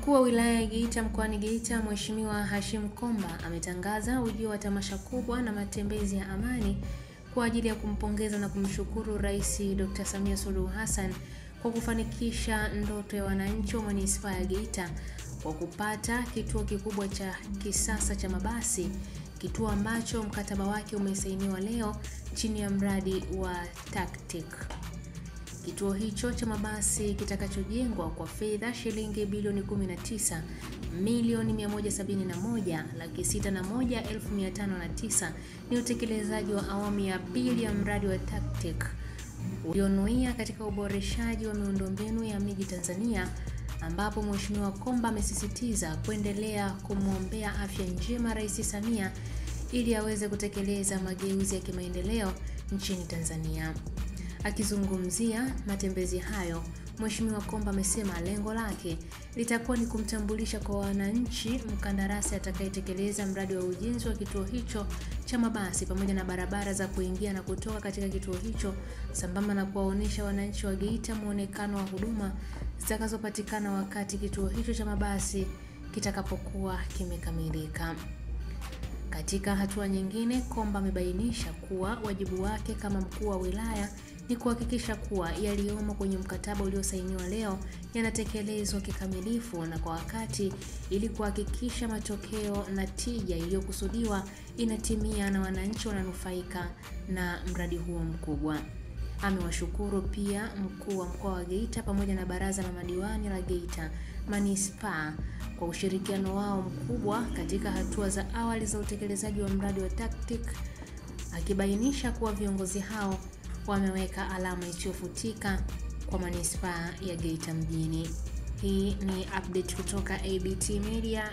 Mkuu wa wilaya ya Geita mkoani Geita Mheshimiwa Hashim Komba ametangaza ujio wa tamasha kubwa na matembezi ya amani kwa ajili ya kumpongeza na kumshukuru Rais Dr. Samia Suluhu Hassan kwa kufanikisha ndoto ya wananchi wa manispaa ya Geita kwa kupata kituo kikubwa cha kisasa cha mabasi, kituo ambacho mkataba wake umesainiwa leo chini ya mradi wa TACTIC. Kituo hicho cha mabasi kitakachojengwa kwa fedha shilingi bilioni 19,171,601,509 ni utekelezaji wa awamu ya pili ya mradi wa TACTIC ulionuia katika uboreshaji wa miundombinu ya miji Tanzania, ambapo Mheshimiwa Komba amesisitiza kuendelea kumwombea afya njema Rais Samia ili aweze kutekeleza mageuzi ya kimaendeleo nchini Tanzania. Akizungumzia matembezi hayo, Mheshimiwa Komba amesema lengo lake litakuwa ni kumtambulisha kwa wananchi mkandarasi atakayetekeleza mradi wa ujenzi wa kituo hicho cha mabasi pamoja na barabara za kuingia na kutoka katika kituo hicho, sambamba na kuwaonesha wananchi wa Geita muonekano wa huduma zitakazopatikana wakati kituo hicho cha mabasi kitakapokuwa kimekamilika. Katika hatua nyingine, Komba amebainisha kuwa wajibu wake kama mkuu wa wilaya ni kuhakikisha kuwa yaliyomo kwenye mkataba uliosainiwa leo yanatekelezwa kikamilifu na kwa wakati ili kuhakikisha matokeo na tija iliyokusudiwa inatimia na wananchi wananufaika na mradi huo mkubwa. Amewashukuru pia mkuu wa mkoa wa Geita pamoja na baraza la madiwani la Geita Manispaa kwa ushirikiano wao mkubwa katika hatua za awali za utekelezaji wa mradi wa TACTIC, akibainisha kuwa viongozi hao wameweka alama isiyofutika kwa manispaa ya Geita mjini. Hii ni update kutoka ABT Media.